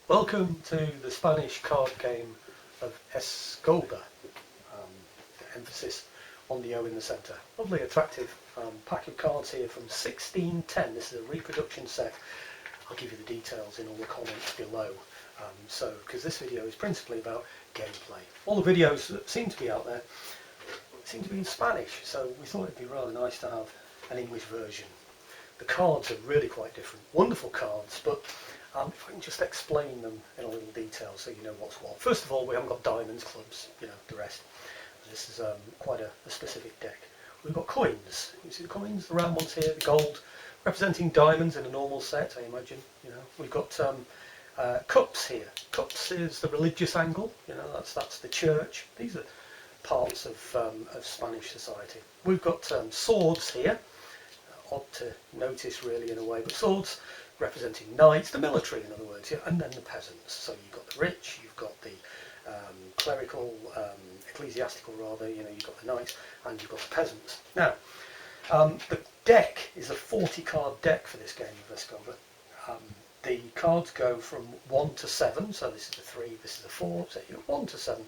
Welcome to the Spanish card game of Escoba. The emphasis on the O in the centre. Lovely, attractive pack of cards here from 1610. This is a reproduction set. I'll give you the details in all the comments below. Because this video is principally about gameplay. All the videos that seem to be out there seem to be in Spanish, so we thought it'd be rather nice to have an English version. The cards are really quite different. Wonderful cards, but if I can just explain them in a little detail so you know what's what. First of all, we haven't got diamonds, clubs, you know, the rest. This is quite a specific deck. We've got coins. You see the coins, the round ones here, the gold, representing diamonds in a normal set, I imagine. You know, we've got cups here. Cups is the religious angle. You know, that's the church. These are parts of Spanish society. We've got swords here. Odd to notice, really, in a way, but swords representing knights, the military, in other words, yeah, and then the peasants. So you've got the rich, you've got the clerical, ecclesiastical rather, you know, you've got the knights, and you've got the peasants. Now, the deck is a 40-card deck for this game of Escoba. The cards go from 1 to 7, so this is a 3, this is a 4, so you get 1 to 7,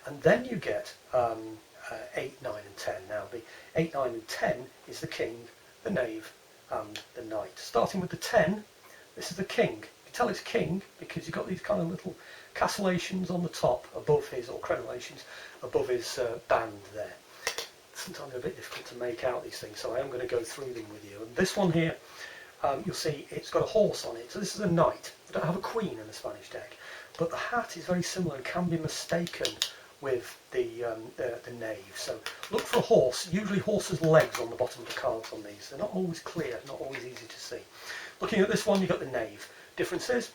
and then you get 8, 9 and 10. Now, the 8, 9 and 10 is the king, the knave and the knight. Starting with the 10, this is the king. You can tell it's king because you've got these kind of little castellations on the top above his, or crenellations above his band there. Sometimes they're a bit difficult to make out, these things, so I am going to go through them with you. And this one here, you'll see it's got a horse on it, so this is a knight. We don't have a queen in the Spanish deck, but the hat is very similar and can be mistaken with the knave. So look for a horse, usually horses' legs on the bottom of the cards on these. They're not always clear, not always easy to see. Looking at this one, you've got the knave. Difference is,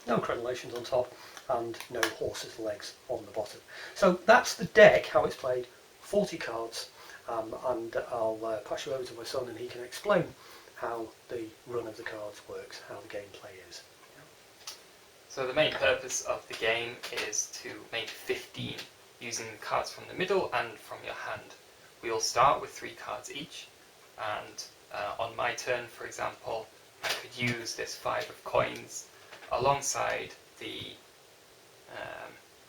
no crenellations on top and no horses' legs on the bottom. So that's the deck, how it's played, 40 cards, and I'll pass you over to my son and he can explain how the run of the cards works, how the gameplay is. So the main purpose of the game is to make 15 using the cards from the middle and from your hand. We all start with 3 cards each, and on my turn, for example, I could use this 5 of coins alongside the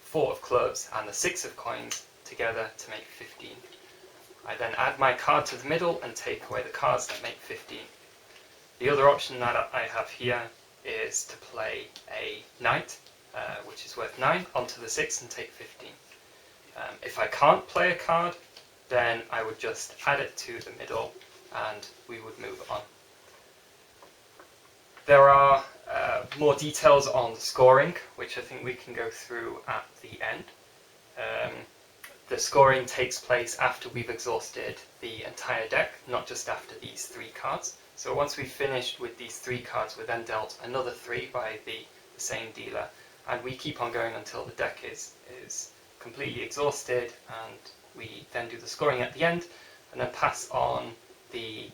4 of clubs and the 6 of coins together to make 15. I then add my card to the middle and take away the cards that make 15. The other option that I have here is to play a knight, which is worth 9, onto the 6 and take 15. If I can't play a card, then I would just add it to the middle and we would move on. There are more details on the scoring, which I think we can go through at the end. The scoring takes place after we've exhausted the entire deck, not just after these 3 cards. So once we've finished with these 3 cards, we're then dealt another 3 by the same dealer, and we keep on going until the deck is completely exhausted, and we then do the scoring at the end and then pass on the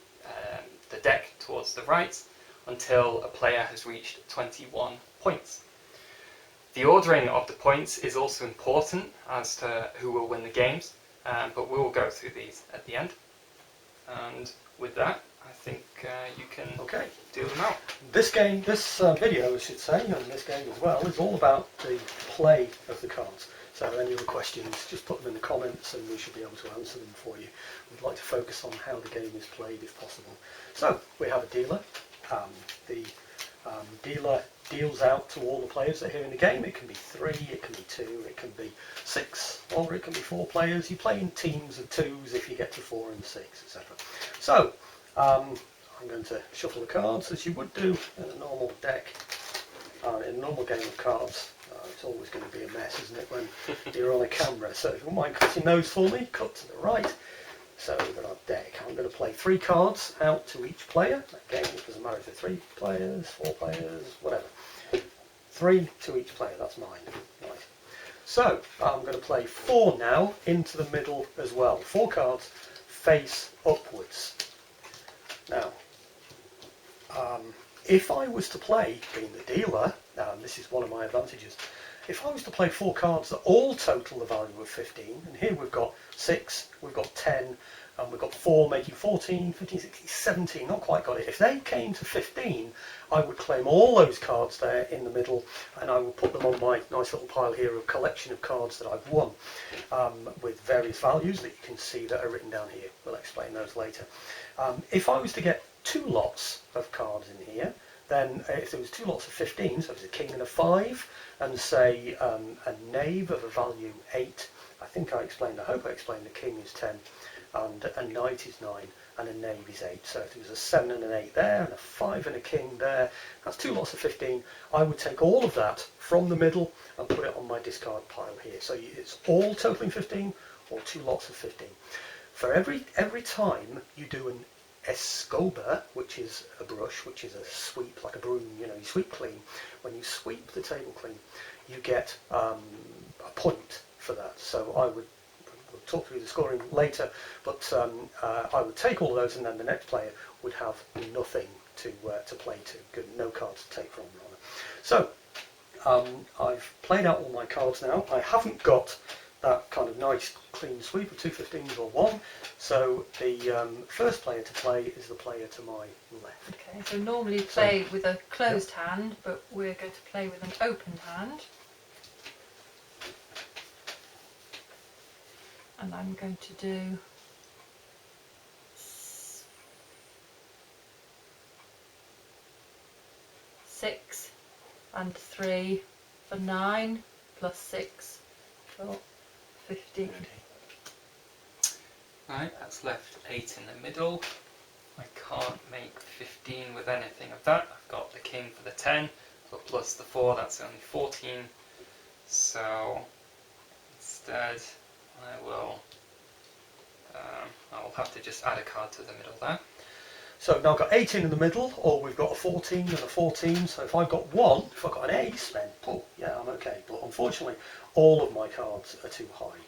deck towards the right until a player has reached 21 points. The ordering of the points is also important as to who will win the games, but we will go through these at the end. And with that, I think you can deal them out. This game, this video I should say, and this game as well, is all about the play of the cards. So any other questions, just put them in the comments and we should be able to answer them for you. We'd like to focus on how the game is played if possible. So we have a dealer. The dealer deals out to all the players that are here in the game. It can be 3, it can be 2, it can be 6, or it can be 4 players. You play in teams of 2s if you get to 4 and 6, etc. So I'm going to shuffle the cards as you would do in a normal deck. In a normal game of cards, it's always going to be a mess, isn't it, when you're on a camera. So if you wouldn't mind cutting those for me, cut to the right. So we've got our deck. I'm going to play 3 cards out to each player. Again, it doesn't matter if they're 3 players, 4 players, whatever. 3 to each player, that's mine. Right. So I'm going to play 4 now into the middle as well. 4 cards face upwards. Now, if I was to play, being the dealer, this is one of my advantages, if I was to play 4 cards that all total the value of 15, and here we've got 6, we've got 10, and we've got 4 making 14, 15, 16, 17, not quite got it. If they came to 15, I would claim all those cards there in the middle, and I will put them on my nice little pile here of collection of cards that I've won, with various values that you can see that are written down here. We'll explain those later. If I was to get 2 lots of cards in here, then if there was 2 lots of 15, so it was a king and a 5, and say a knave of a value 8, I think I hope I explained the king is 10, and a knight is 9, and a knave is 8. So if there was a 7 and an 8 there, and a 5 and a king there, that's 2 lots of 15. I would take all of that from the middle and put it on my discard pile here. So it's all totaling 15, or 2 lots of 15. For every time you do an escoba, which is a brush, which is a sweep, like a broom, you sweep clean. When you sweep the table clean, you get a point for that. So we'll talk through the scoring later, but I would take all of those, and then the next player would have nothing to play to, no cards to take from, rather. So I've played out all my cards now. I haven't got that kind of nice clean sweep of 2 15s or 1, so the first player to play is the player to my left. Okay, so normally you play with a closed hand, but we're going to play with an open hand. And I'm going to do 6 and 3 for 9, plus 6 for 15. Right, that's left 8 in the middle. I can't make 15 with anything of that. I've got the king for the 10, but plus the 4, that's only 14. So instead I will have to just add a card to the middle there. So now I've got 18 in the middle, or we've got a 14 and a 14. So if I've got 1, if I've got an ace, then yeah, I'm okay. But unfortunately, all of my cards are too high.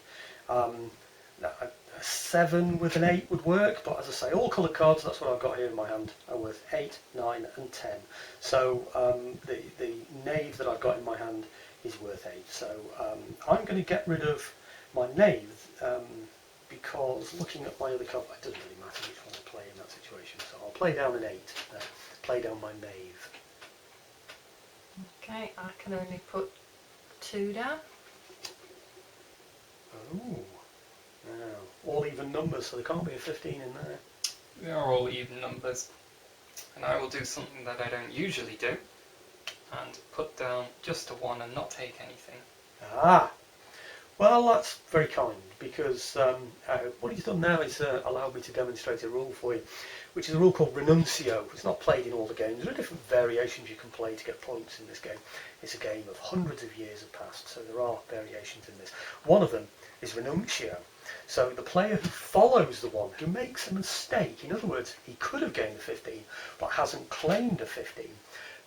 A 7 with an 8 would work, but as I say, all coloured cards, that's what I've got here in my hand, are worth 8, 9 and 10. So the knave that I've got in my hand is worth 8. So I'm going to get rid of my knave, because looking at my other card, it doesn't really matter which one I play in that situation. So I'll play down an 8, play down my knave. Okay, I can only put 2 down. Oh, now all even numbers, so there can't be a 15 in there. They are all even numbers. And I will do something that I don't usually do, and put down just a 1 and not take anything. Ah, well, that's very kind, because what he's done now is allowed me to demonstrate a rule for you, which is a rule called renuncio. It's not played in all the games. There are different variations you can play to get points in this game. It's a game of hundreds of years have passed, so there are variations in this. One of them is renuncio. So the player who follows the one who makes a mistake, in other words, he could have gained a 15, but hasn't claimed a 15,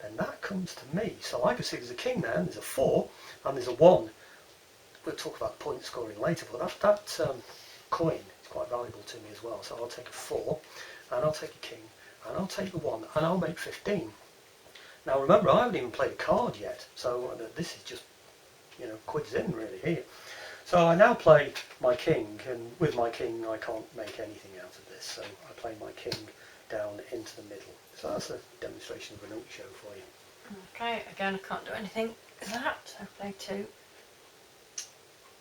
then that comes to me. So I can see there's a king there, and there's a 4, and there's a 1. We'll talk about point scoring later, but that coin is quite valuable to me as well. So I'll take a 4, and I'll take a king, and I'll take the 1, and I'll make 15. Now remember, I haven't even played a card yet, so this is just, quids in really here. So I now play my king, and with my king I can't make anything out of this, so I play my king down into the middle. So that's a demonstration of renuncio for you. Okay, again I can't do anything with that. I play 2.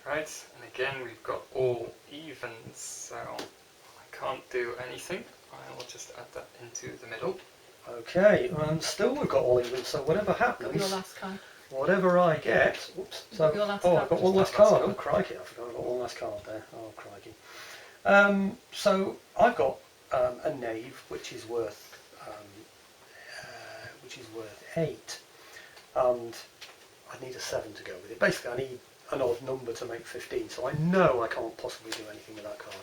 Right, and again we've got all evens, so I can't do anything. I will just add that into the middle. Okay, and still we've got all even, so whatever happens, Got your last card. whatever I get, whoops, so, Your last I've card. got one last Just that last card, oh card. crikey, I forgot I've got one last card there, oh crikey. So I've got a knave which is worth 8, and I need a 7 to go with it. Basically I need an odd number to make 15, so I know I can't possibly do anything with that card,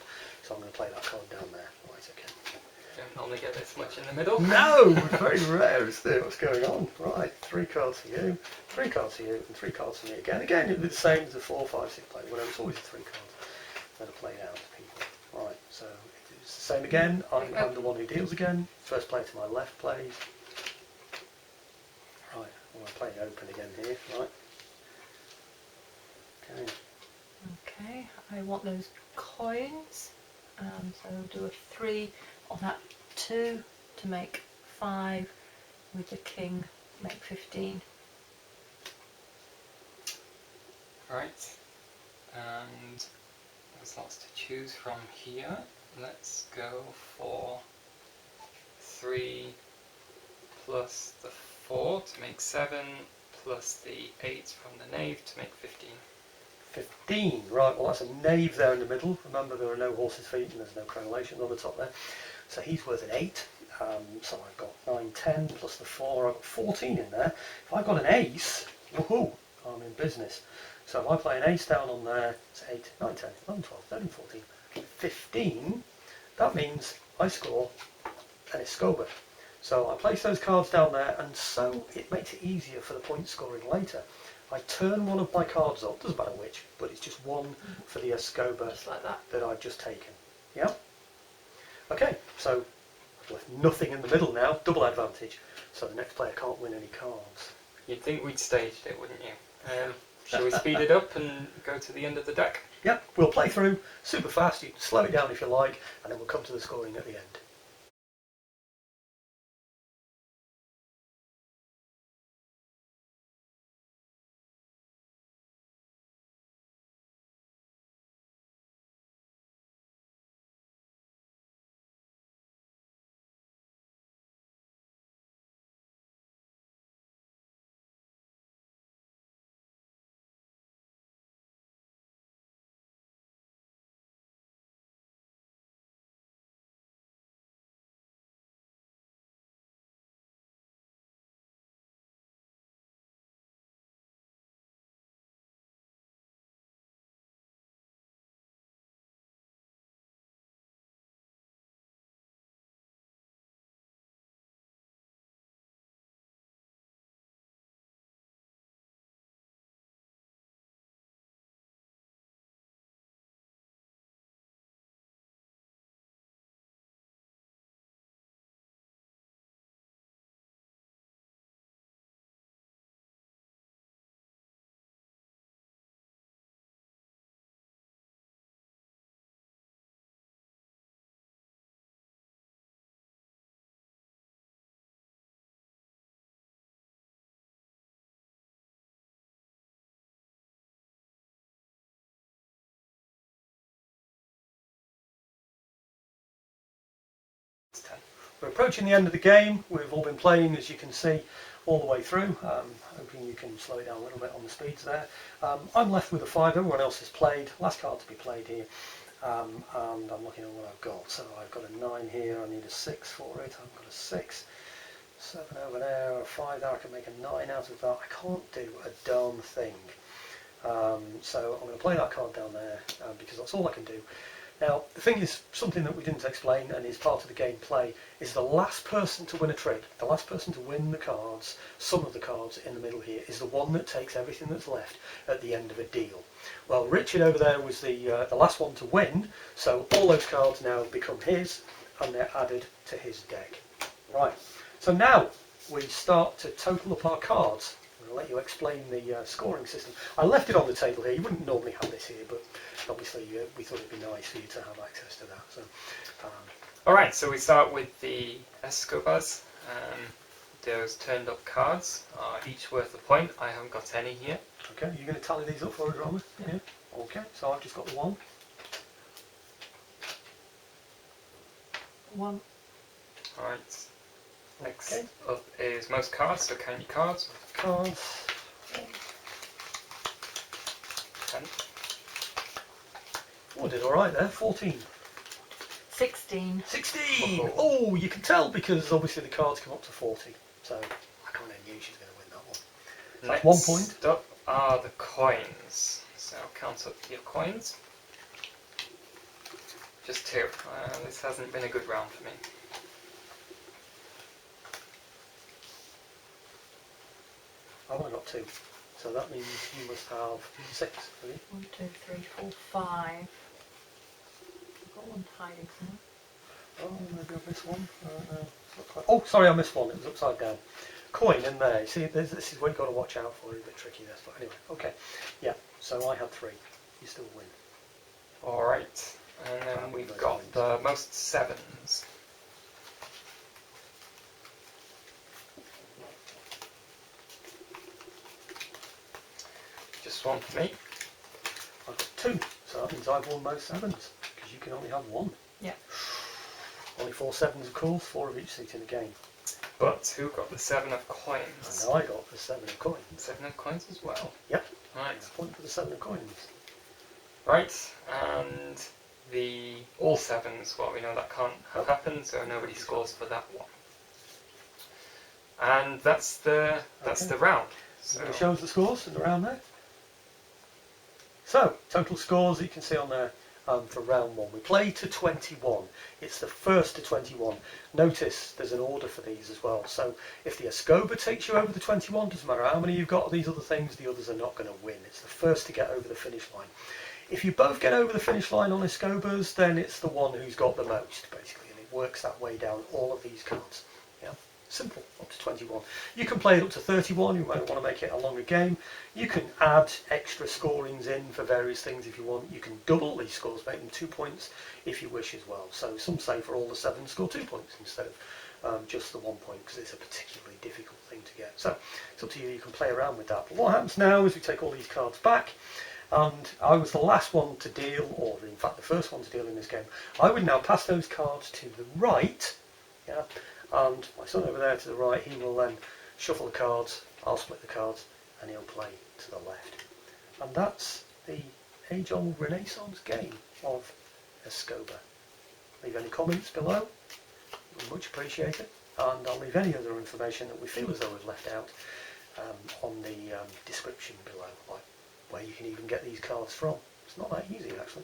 so I'm going to play that card down there. Right, okay. Don't normally get this much in the middle. No, very rare, isn't it? What's going on? Right, 3 cards for you, 3 cards for you, and 3 cards for me again. Again, it'll be the same as the 4, 5, 6 play, whatever. It's always 3 cards that are played out to people. Right, so it's the same again. I'm the one who deals again. First player to my left plays. Right, I'm going to play open again here. Right. Okay. Okay, I want those coins, So do a 3 on that 2 to make 5, with the king make 15. Right, and there's lots to choose from here. Let's go for 3 plus the 4 to make 7, plus the 8 from the knave to make 15. 15, right, well that's a knave there in the middle. Remember there are no horse's feet and there's no crenellation on the top there. So he's worth an 8. So I've got 9, 10 plus the 4, I've got 14 in there. If I've got an ace, woohoo, I'm in business. So if I play an ace down on there, it's 8, 9, 10, 11, 12, 13, 14, 15. That means I score an escoba. So I place those cards down there, and so it makes it easier for the point scoring later. I turn one of my cards up, doesn't matter which, but it's just one for the escoba Just like that. that I've just taken. Yeah? Okay, so I've left nothing in the middle now, double advantage. So the next player can't win any cards. You'd think we'd staged it, wouldn't you? Shall we speed it up and go to the end of the deck? Yep, we'll play through super fast. You can slow it down if you like, and then we'll come to the scoring at the end. It's 10. We're approaching the end of the game. We've all been playing, as you can see, all the way through. Hoping you can slow it down a little bit on the speeds there. I'm left with a 5. Everyone else has played. Last card to be played here. And I'm looking at what I've got. So I've got a 9 here. I need a 6 for it. I've got a 6. 7 over there. A 5 there. I can make a 9 out of that. I can't do a darn thing. So I'm going to play that card down there because that's all I can do. Now, the thing is, something that we didn't explain and is part of the gameplay is the last person to win a trick, the last person to win the cards, some of the cards in the middle here, is the one that takes everything that's left at the end of a deal. Well, Richard over there was the last one to win, so all those cards now become his and they're added to his deck. Right, so now we start to total up our cards. I'll let you explain the scoring system. I left it on the table here. You wouldn't normally have this here, but obviously we thought it'd be nice for you to have access to that. So, Alright, so we start with the escobas. Those turned up cards are each worth a point. I haven't got any here. okay, you're going to tally these up for us, Rama? Yeah. Okay, so I've just got the 1. 1. Alright. Next Okay. up is most cards, so count your cards. Cards. 10. Oh, I did all right there. 14. 16. 16. Oh, you can tell because obviously the cards come up to 40. So I kind of knew she was going to win that one. So that's 1 point. Next up are the coins. So count up your coins. Just 2. This hasn't been a good round for me. I've only got 2. So that means you must have 6. Have you? 1, 2, 3, 4, 5. I've got one hiding somewhere. Oh, maybe I missed one. Oh, sorry, I missed one. It was upside down. Coin in there. See, this is what you've got to watch out for. It's a bit tricky, this. But anyway, okay. Yeah, so I had 3. You still win. Alright. And then we've got the most sevens. Just one for me. I've got 2, so that means I've won most 7s, because you can only have 1. Yeah. Only 4 7s, of course, 4 of each seat in the game. But who got the 7 of And coins? I got the 7 of coins. 7 of coins as well. Yep. Right. It's a point for the 7 of coins. Right, and the all 7s, well, we know that can't have happened, so nobody scores for that one. And that's the round. So It shows the scores in the round there. So, total scores you can see on there for round 1. We play to 21. It's the first to 21. Notice there's an order for these as well. So, if the Escoba takes you over the 21, doesn't matter how many you've got of these other things, the others are not going to win. It's the first to get over the finish line. If you both get over the finish line on Escobas, then it's the one who's got the most, basically, and it works that way down all of these cards. Yeah, simple, up to 21. You can play it up to 31, you might want to make it a longer game. You can add extra scorings in for various things if you want. You can double these scores, make them 2 points if you wish as well. So some say for all the 7 score 2 points instead of just the 1 point, because it's a particularly difficult thing to get. So it's up to you, you can play around with that. But what happens now is we take all these cards back. And I was the last one to deal, or in fact the first one to deal in this game. I would now pass those cards to the right, yeah, and my son over there to the right, he will then shuffle the cards, I'll split the cards, and he'll play to the left. And that's the age-old Renaissance game of Escoba. Leave any comments below, we'd much appreciate it, and I'll leave any other information that we feel as though we've left out on the description below, like where you can even get these cards from. It's not that easy actually.